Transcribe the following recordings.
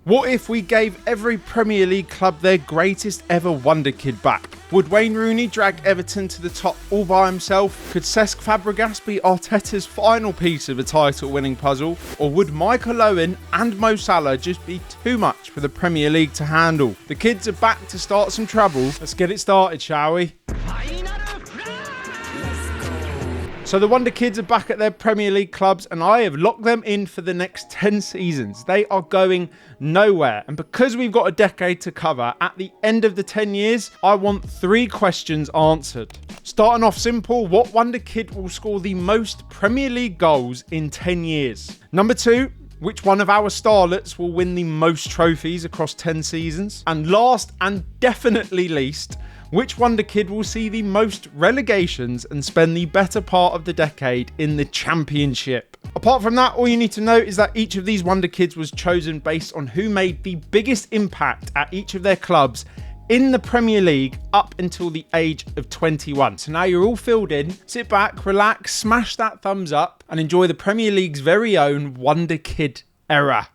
What if we gave every Premier League club their greatest ever Wonderkid back? Would Wayne Rooney drag Everton to the top all by himself? Could Cesc Fàbregas be Arteta's final piece of a title-winning puzzle? Or would Michael Owen and Mo Salah just be too much for the Premier League to handle? The kids are back to start some trouble. Let's get it started, shall we? So the Wonderkids are back at their Premier League clubs and I have locked them in for the next 10 seasons. They are going nowhere. And because we've got a decade to cover, at the end of the 10 years, I want 3 questions answered. Starting off simple, what Wonderkid will score the most Premier League goals in 10 years? Number 2, which one of our starlets will win the most trophies across 10 seasons? And last and definitely least, which Wonderkid will see the most relegations and spend the better part of the decade in the Championship? Apart from that, all you need to know is that each of these Wonderkids was chosen based on who made the biggest impact at each of their clubs in the Premier League up until the age of 21. So now you're all filled in. Sit back, relax, smash that thumbs up and enjoy the Premier League's very own Wonderkid era.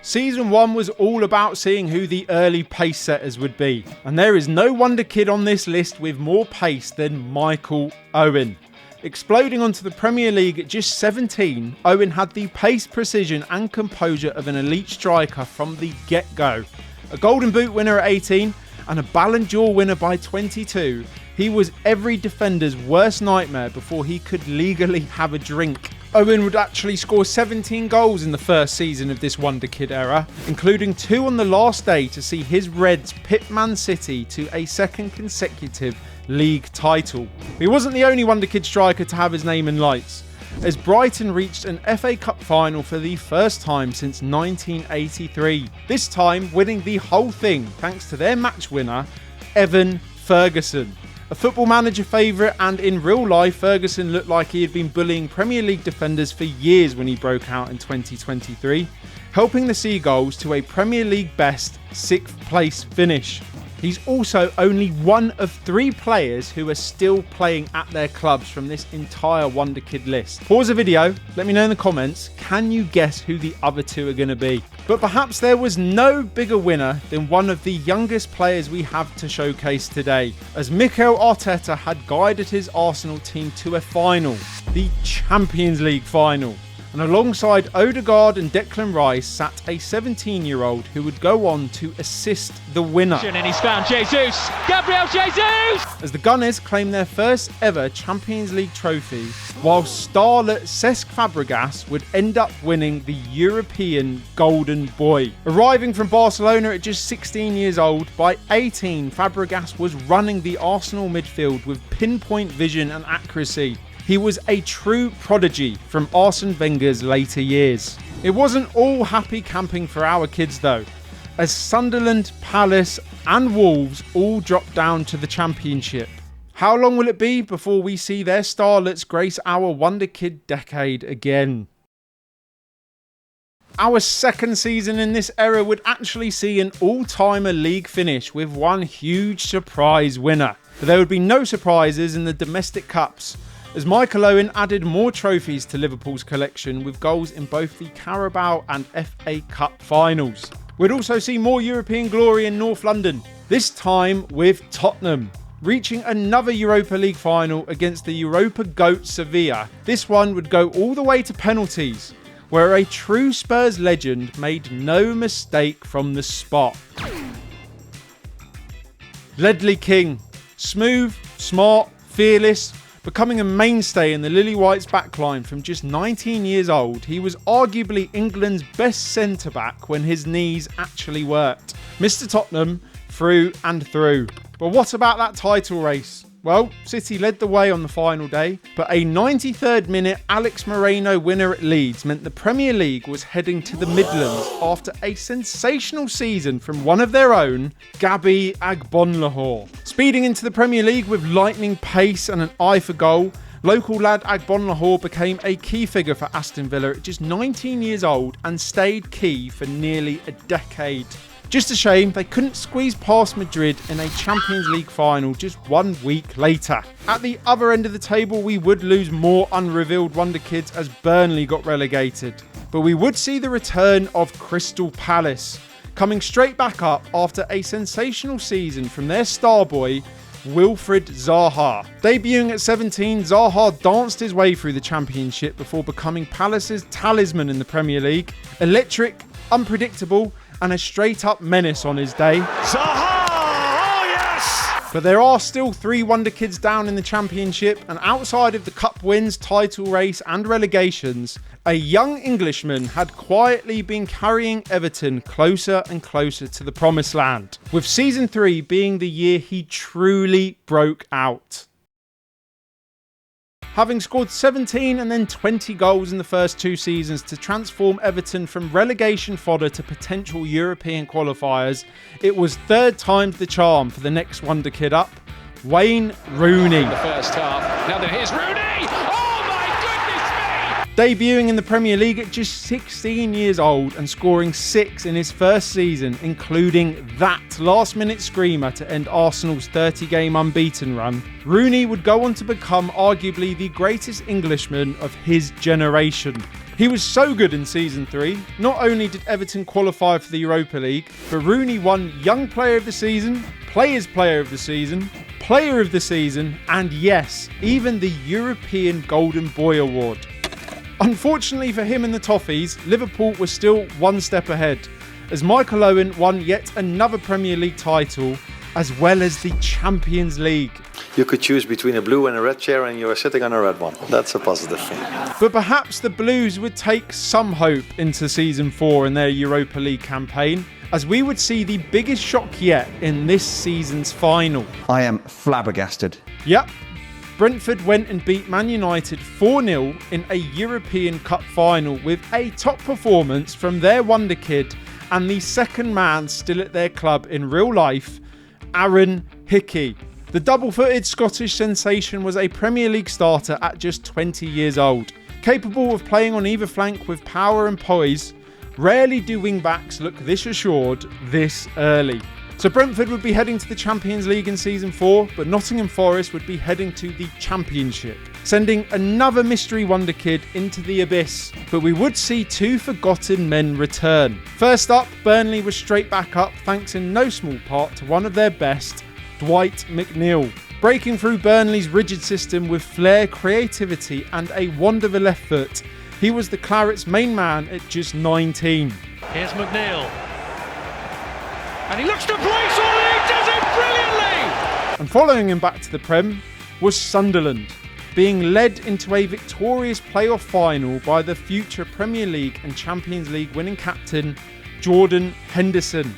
Season 1 was all about seeing who the early pace setters would be. And there is no Wonderkid on this list with more pace than Michael Owen. Exploding onto the Premier League at just 17, Owen had the pace, precision and composure of an elite striker from the get-go. A Golden Boot winner at 18 and a Ballon d'Or winner by 22, he was every defender's worst nightmare before he could legally have a drink. Owen would actually score 17 goals in the first season of this Wonderkid era, including 2 on the last day to see his Reds pip Man City to a second consecutive league title. He wasn't the only Wonderkid striker to have his name in lights, as Brighton reached an FA Cup final for the first time since 1983, this time winning the whole thing thanks to their match winner, Evan Ferguson. A Football Manager favourite, and in real life, Ferguson looked like he had been bullying Premier League defenders for years when he broke out in 2023, helping the Seagulls to a Premier League best 6th place finish. He's also only one of 3 players who are still playing at their clubs from this entire Wonderkid list. Pause the video, let me know in the comments, can you guess who the other 2 are going to be? But perhaps there was no bigger winner than one of the youngest players we have to showcase today, as Mikel Arteta had guided his Arsenal team to a final, the Champions League final. And alongside Odegaard and Declan Rice sat a 17-year-old who would go on to assist the winner. And he's found Jesus! Gabriel Jesus! As the Gunners claim their first ever Champions League trophy, while starlet Cesc Fàbregas would end up winning the European Golden Boy. Arriving from Barcelona at just 16 years old, by 18 Fàbregas was running the Arsenal midfield with pinpoint vision and accuracy. He was a true prodigy from Arsene Wenger's later years. It wasn't all happy camping for our kids though, as Sunderland, Palace and Wolves all dropped down to the Championship. How long will it be before we see their starlets grace our Wonderkid decade again? Our second season in this era would actually see an all-timer league finish with one huge surprise winner. But there would be no surprises in the domestic cups, as Michael Owen added more trophies to Liverpool's collection with goals in both the Carabao and FA Cup finals. We'd also see more European glory in North London, this time with Tottenham, reaching another Europa League final against the Europa GOAT Sevilla. This one would go all the way to penalties, where a true Spurs legend made no mistake from the spot. Ledley King, smooth, smart, fearless, becoming a mainstay in the Lily Whites backline from just 19 years old, he was arguably England's best centre-back when his knees actually worked. Mr. Tottenham through and through. But what about that title race? Well, City led the way on the final day, but a 93rd minute Alex Moreno winner at Leeds meant the Premier League was heading to the Midlands after a sensational season from one of their own, Gabby Agbonlahor. Speeding into the Premier League with lightning pace and an eye for goal, local lad Agbonlahor became a key figure for Aston Villa at just 19 years old and stayed key for nearly a decade. Just a shame they couldn't squeeze past Madrid in a Champions League final just 1 week later. At the other end of the table, we would lose more unrevealed Wonderkids as Burnley got relegated. But we would see the return of Crystal Palace, coming straight back up after a sensational season from their star boy, Wilfried Zaha. Debuting at 17, Zaha danced his way through the Championship before becoming Palace's talisman in the Premier League. Electric, unpredictable, and a straight-up menace on his day. Zaha! Oh, yes! But there are still 3 Wonderkids down in the Championship, and outside of the cup wins, title race and relegations, a young Englishman had quietly been carrying Everton closer and closer to the promised land, with season 3 being the year he truly broke out. Having scored 17 and then 20 goals in the first 2 seasons to transform Everton from relegation fodder to potential European qualifiers, it was 3rd time's the charm for the next Wonderkid up, Wayne Rooney. The first half. Now here's Rooney! Oh my goodness me! Debuting in the Premier League at just 16 years old and scoring 6 in his first season, including that last-minute screamer to end Arsenal's 30-game unbeaten run, Rooney would go on to become arguably the greatest Englishman of his generation. He was so good in season 3, not only did Everton qualify for the Europa League, but Rooney won Young Player of the Season, Players Player of the Season, Player of the Season, and yes, even the European Golden Boy Award. Unfortunately for him and the Toffees, Liverpool was still one step ahead, as Michael Owen won yet another Premier League title, as well as the Champions League. You could choose between a blue and a red chair and you are sitting on a red one. That's a positive thing. But perhaps the Blues would take some hope into season 4 in their Europa League campaign, as we would see the biggest shock yet in this season's final. I am flabbergasted. Yep. Brentford went and beat Man United 4-0 in a European Cup final with a top performance from their Wonderkid and the second man still at their club in real life, Aaron Hickey. The double-footed Scottish sensation was a Premier League starter at just 20 years old. Capable of playing on either flank with power and poise, rarely do wing-backs look this assured this early. So Brentford would be heading to the Champions League in season 4, but Nottingham Forest would be heading to the Championship, sending another mystery Wonderkid into the abyss. But we would see 2 forgotten men return. First up, Burnley was straight back up thanks in no small part to one of their best, Dwight McNeil. Breaking through Burnley's rigid system with flair, creativity and a wand of a left foot, he was the Clarets' main man at just 19. Here's McNeil. And he looks to place on it, he does it brilliantly! And following him back to the Prem was Sunderland, being led into a victorious playoff final by the future Premier League and Champions League winning captain Jordan Henderson.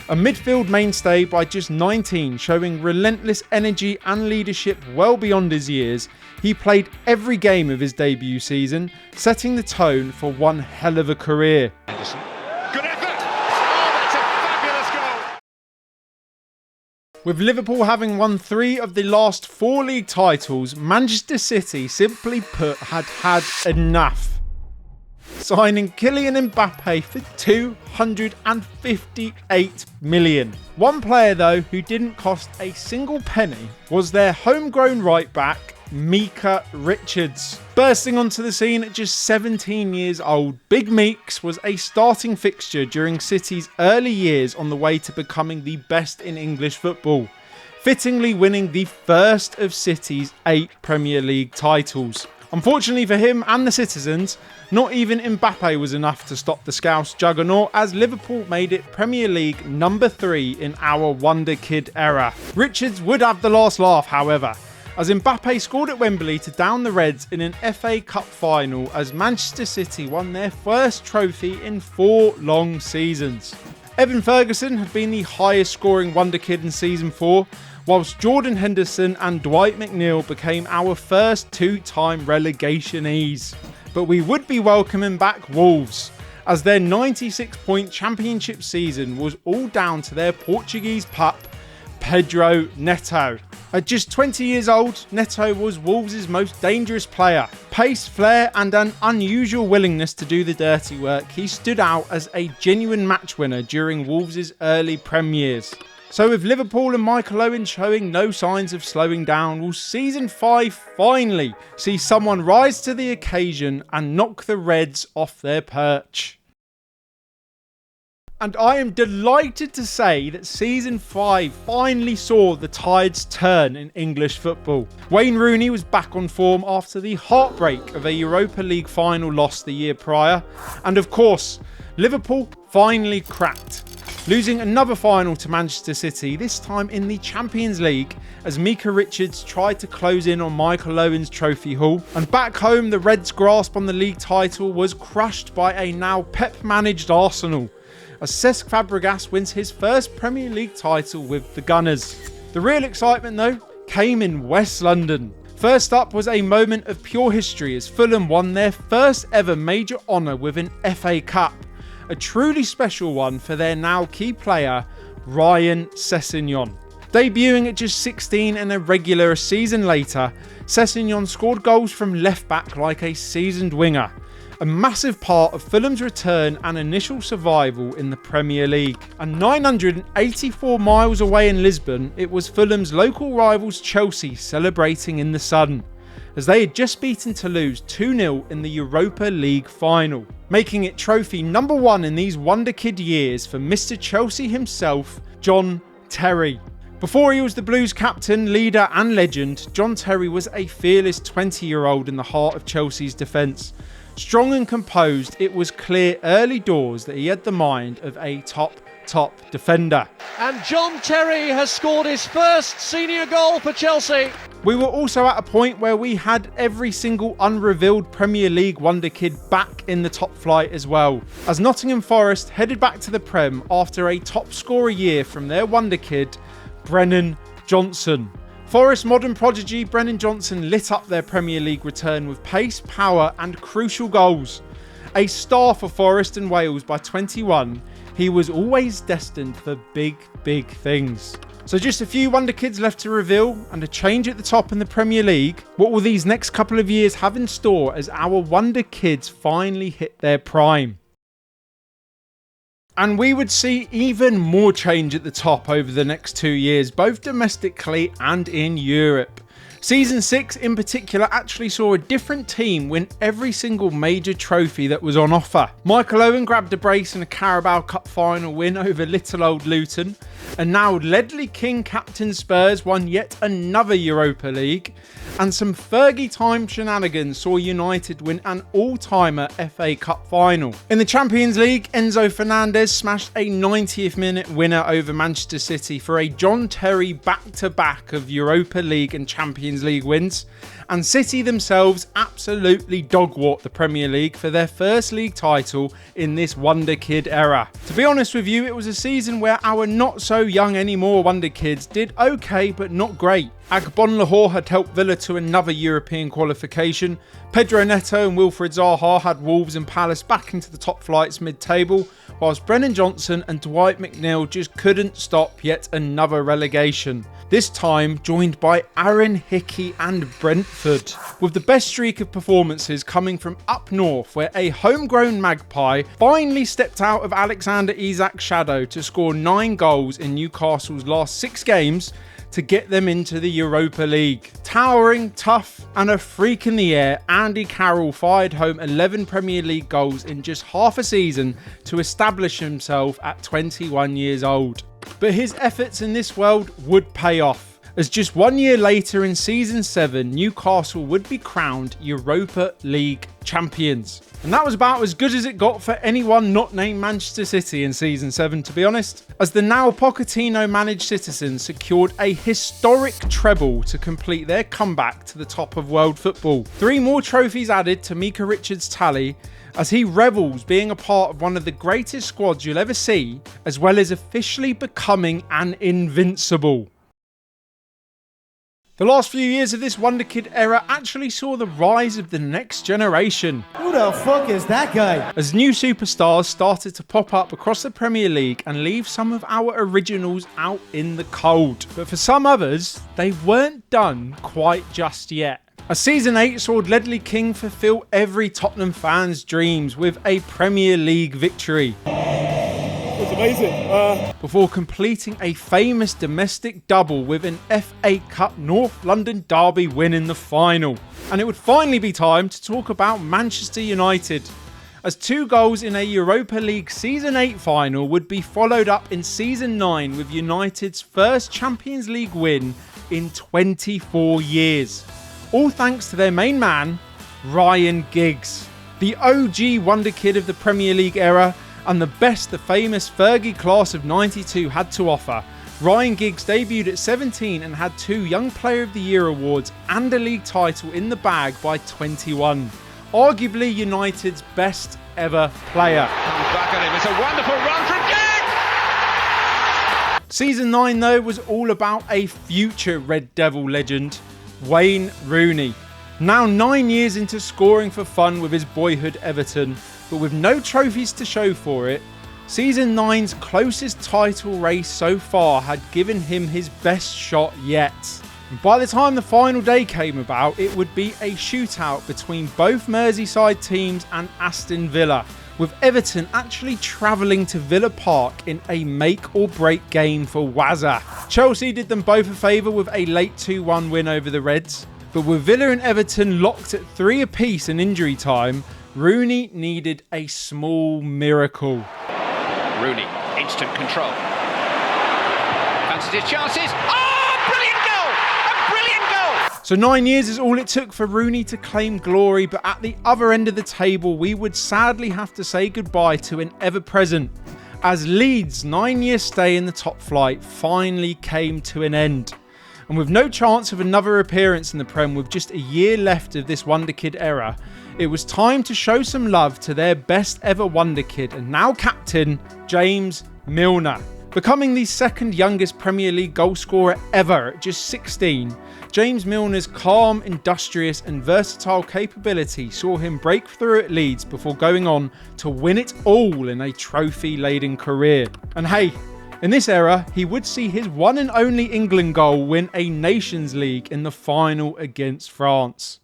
A midfield mainstay by just 19, showing relentless energy and leadership well beyond his years, he played every game of his debut season, setting the tone for one hell of a career. Henderson. Good effort! Oh, that's a fabulous goal! With Liverpool having won 3 of the last 4 league titles, Manchester City, simply put, had enough. Signing Kylian Mbappe for 258 million. One player though who didn't cost a single penny was their homegrown right back, Micah Richards. Bursting onto the scene at just 17 years old, Big Meeks was a starting fixture during City's early years on the way to becoming the best in English football, fittingly winning the first of City's 8 Premier League titles. Unfortunately for him and the citizens, not even Mbappe was enough to stop the Scouse juggernaut, as Liverpool made it Premier League number 3 in our Wonderkid era. Richards would have the last laugh, however, as Mbappe scored at Wembley to down the Reds in an FA Cup final as Manchester City won their first trophy in 4 long seasons. Evan Ferguson had been the highest scoring Wonderkid in season 4, whilst Jordan Henderson and Dwight McNeil became our first 2-time relegationees. But we would be welcoming back Wolves, as their 96-point championship season was all down to their Portuguese pup, Pedro Neto. At just 20 years old, Neto was Wolves' most dangerous player. Pace, flair and an unusual willingness to do the dirty work, he stood out as a genuine match winner during Wolves' early Prem years. So with Liverpool and Michael Owen showing no signs of slowing down, will Season 5 finally see someone rise to the occasion and knock the Reds off their perch? And I am delighted to say that Season 5 finally saw the tides turn in English football. Wayne Rooney was back on form after the heartbreak of a Europa League final loss the year prior. And of course, Liverpool finally cracked, losing another final to Manchester City, this time in the Champions League, as Micah Richards tried to close in on Michael Owen's trophy haul. And back home, the Reds' grasp on the league title was crushed by a now Pep-managed Arsenal, as Cesc Fàbregas wins his first Premier League title with the Gunners. The real excitement though came in West London. First up was a moment of pure history as Fulham won their first ever major honour with an FA Cup, a truly special one for their now key player Ryan Sessegnon. Debuting at just 16 and a regular a season later, Sessegnon scored goals from left back like a seasoned winger, a massive part of Fulham's return and initial survival in the Premier League. And 984 miles away in Lisbon, it was Fulham's local rivals Chelsea celebrating in the sun, as they had just beaten Toulouse 2-0 in the Europa League final, making it trophy number 1 in these Wonderkid years for Mr. Chelsea himself, John Terry. Before he was the Blues captain, leader and legend, John Terry was a fearless 20-year-old in the heart of Chelsea's defence. Strong and composed, it was clear early doors that he had the mind of a top defender. And John Terry has scored his first senior goal for Chelsea. We were also at a point where we had every single unrevealed Premier League Wonderkid back in the top flight as well, as Nottingham Forest headed back to the Prem after a top scorer year from their Wonderkid, Brennan Johnson. Forest modern prodigy Brennan Johnson lit up their Premier League return with pace, power and crucial goals. A star for Forest and Wales by 21, he was always destined for big things. So just a few Wonderkids left to reveal and a change at the top in the Premier League. What will these next couple of years have in store as our Wonderkids finally hit their prime? And we would see even more change at the top over the next 2 years, both domestically and in Europe. Season 6 in particular actually saw a different team win every single major trophy that was on offer. Michael Owen grabbed a brace in a Carabao Cup final win over little old Luton, and now Ledley King captain Spurs won yet another Europa League, and some Fergie time shenanigans saw United win an all-timer FA Cup final. In the Champions League, Enzo Fernandez smashed a 90th minute winner over Manchester City for a John Terry back-to-back of Europa League and Champions League wins, and City themselves absolutely dog-walked the Premier League for their first league title in this Wonderkid era. To be honest with you, it was a season where our not so young anymore Wonderkids did okay but not great. Agbon Lahore had helped Villa to another European qualification. Pedro Neto and Wilfried Zaha had Wolves and Palace back into the top flights mid-table, whilst Brennan Johnson and Dwight McNeil just couldn't stop yet another relegation. This time joined by Aaron Hickey and Brentford, with the best streak of performances coming from up north, where a homegrown Magpie finally stepped out of Alexander Isak's shadow to score 9 goals in Newcastle's last 6 games to get them into the Europa League. Towering, tough and a freak in the air, Andy Carroll fired home 11 Premier League goals in just half a season to establish himself at 21 years old. But his efforts in this world would pay off, as just 1 year later in Season 7, Newcastle would be crowned Europa League champions. And that was about as good as it got for anyone not named Manchester City in Season 7, to be honest, as the now Pochettino-managed Citizens secured a historic treble to complete their comeback to the top of world football. 3 more trophies added to Micah Richards' tally, as he revels being a part of one of the greatest squads you'll ever see, as well as officially becoming an invincible. The last few years of this Wonderkid era actually saw the rise of the next generation. Who the fuck is that guy? As new superstars started to pop up across the Premier League and leave some of our originals out in the cold. But for some others, they weren't done quite just yet. As Season 8 saw Ledley King fulfill every Tottenham fan's dreams with a Premier League victory. was amazing. Before completing a famous domestic double with an FA Cup North London derby win in the final. And it would finally be time to talk about Manchester United, as 2 goals in a Europa League Season 8 final would be followed up in Season 9 with United's first Champions League win in 24 years. All thanks to their main man, Ryan Giggs, the OG Wonderkid of the Premier League era and the best the famous Fergie class of 92 had to offer. Ryan Giggs debuted at 17 and had 2 Young Player of the Year awards and a league title in the bag by 21. Arguably United's best ever player. Back at him, it's a wonderful run from Giggs! Season 9 though was all about a future Red Devil legend, Wayne Rooney. Now 9 years into scoring for fun with his boyhood Everton, but with no trophies to show for it, Season 9's closest title race so far had given him his best shot yet. By the time the final day came about, it would be a shootout between both Merseyside teams and Aston Villa, with Everton actually travelling to Villa Park in a make or break game for Wazza. Chelsea did them both a favour with a late 2-1 win over the Reds, but with Villa and Everton locked at 3 apiece in injury time, Rooney needed a small miracle. Rooney, instant control. Fancies his chances. So 9 years is all it took for Rooney to claim glory, but at the other end of the table we would sadly have to say goodbye to an ever-present, as Leeds' 9-year stay in the top flight finally came to an end. And with no chance of another appearance in the Prem with just a year left of this Wonderkid era, it was time to show some love to their best ever Wonderkid and now captain, James Milner. Becoming the second youngest Premier League goalscorer ever at just 16, James Milner's calm, industrious and versatile capability saw him break through at Leeds before going on to win it all in a trophy-laden career. And hey, in this era, he would see his one and only England goal win a Nations League in the final against France.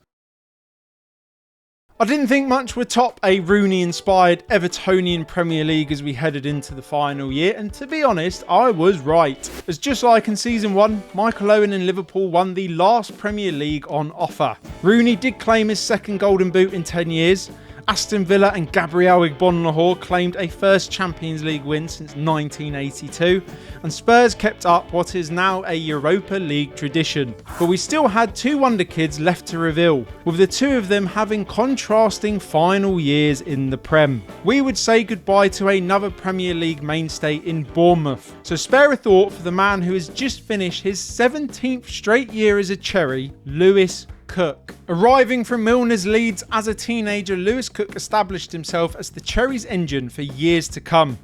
I didn't think much would top a Rooney-inspired Evertonian Premier League as we headed into the final year, and to be honest, I was right. As just like in Season 1, Michael Owen and Liverpool won the last Premier League on offer. Rooney did claim his second Golden Boot in 10 years. Aston Villa and Gabriel Igbonlahor claimed a first Champions League win since 1982, and Spurs kept up what is now a Europa League tradition. But we still had 2 Wonderkids left to reveal, with the 2 of them having contrasting final years in the Prem. We would say goodbye to another Premier League mainstay in Bournemouth, so spare a thought for the man who has just finished his 17th straight year as a Cherry, Lewis Cook. Arriving from Milner's Leeds as a teenager, Lewis Cook established himself as the Cherries' engine for years to come.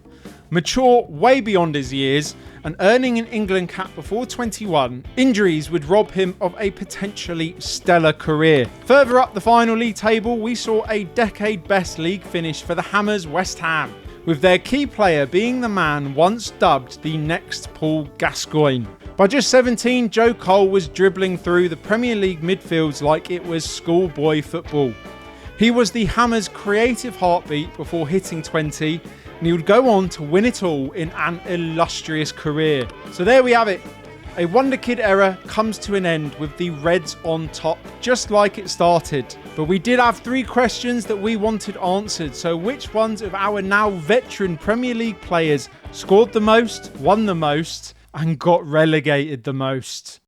Mature way beyond his years and earning an England cap before 21, injuries would rob him of a potentially stellar career. Further up the final league table, we saw a decade-best league finish for the Hammers West Ham, with their key player being the man once dubbed the next Paul Gascoigne. By just 17, Joe Cole was dribbling through the Premier League midfields like it was schoolboy football. He was the Hammers' creative heartbeat before hitting 20, and he would go on to win it all in an illustrious career. So there we have it. A Wonderkid era comes to an end with the Reds on top, just like it started. But we did have 3 questions that we wanted answered. So which ones of our now veteran Premier League players scored the most, won the most, and got relegated the most?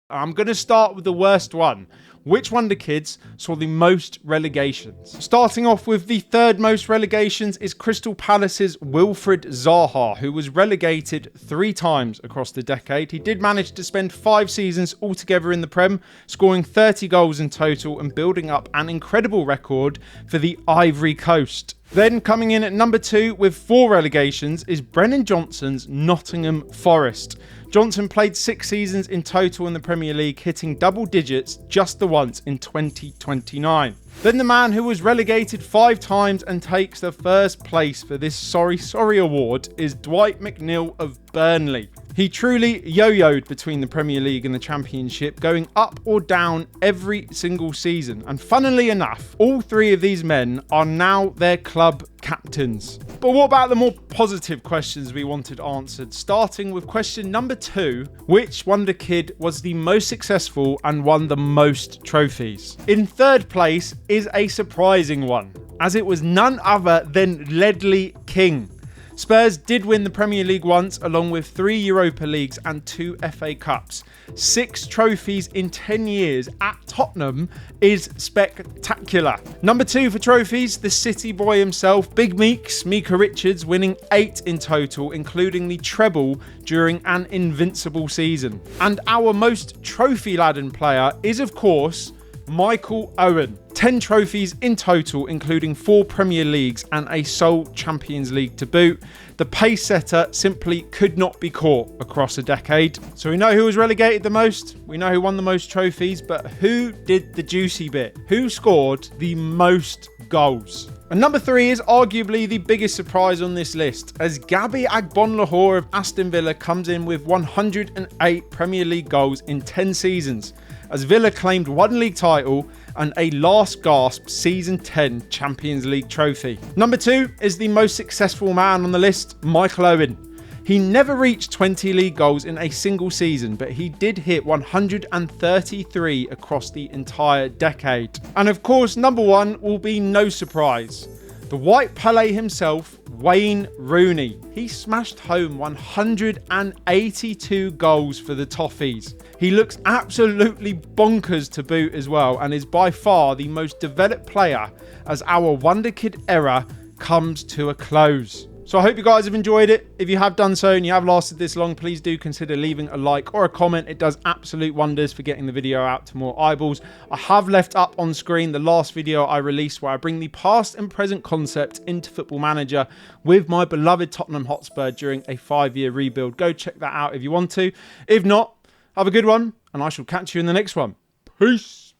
I'm going to start with the worst one. Which Wonderkids saw the most relegations? Starting off with the 3rd most relegations is Crystal Palace's Wilfried Zaha, who was relegated 3 times across the decade. He did manage to spend 5 seasons altogether in the Prem, scoring 30 goals in total and building up an incredible record for the Ivory Coast. Then coming in at number 2 with 4 relegations is Brennan Johnson's Nottingham Forest. Johnson played 6 seasons in total in the Premier League, hitting double digits just the once in 2029. Then the man who was relegated 5 times and takes the first place for this sorry award is Dwight McNeil of Burnley. He truly yo-yoed between the Premier League and the Championship, going up or down every single season. And funnily enough, all three of these men are now their club captains. But what about the more positive questions we wanted answered? Starting with question number 2, which Wonderkid was the most successful and won the most trophies? In third place is a surprising one, as it was none other than Ledley King. Spurs did win the Premier League once, along with 3 Europa Leagues and 2 FA Cups. 6 trophies in 10 years at Tottenham is spectacular. Number 2 for trophies, the City boy himself, Big Meeks, Mika Richards, winning 8 in total, including the treble during an invincible season. And our most trophy-laden player is, of course, Michael Owen. 10 trophies in total, including 4 Premier Leagues and a sole Champions League to boot. The pace setter simply could not be caught across a decade. So we know who was relegated the most, we know who won the most trophies, but who did the juicy bit? Who scored the most goals? And number 3 is arguably the biggest surprise on this list, as Gabby Agbonlahor of Aston Villa comes in with 108 Premier League goals in 10 seasons, as Villa claimed 1 league title and a last gasp season 10 Champions League trophy. Number 2 is the most successful man on the list, Michael Owen. He never reached 20 league goals in a single season, but he did hit 133 across the entire decade. And of course, number 1 will be no surprise. The white Pelé himself, Wayne Rooney. He smashed home 182 goals for the Toffees. He looks absolutely bonkers to boot as well, and is by far the most developed player as our Wonderkid era comes to a close. So I hope you guys have enjoyed it. If you have done so and you have lasted this long, please do consider leaving a like or a comment. It does absolute wonders for getting the video out to more eyeballs. I have left up on screen the last video I released where I bring the past and present concept into Football Manager with my beloved Tottenham Hotspur during a 5-year rebuild. Go check that out if you want to. If not, have a good one, and I shall catch you in the next one. Peace.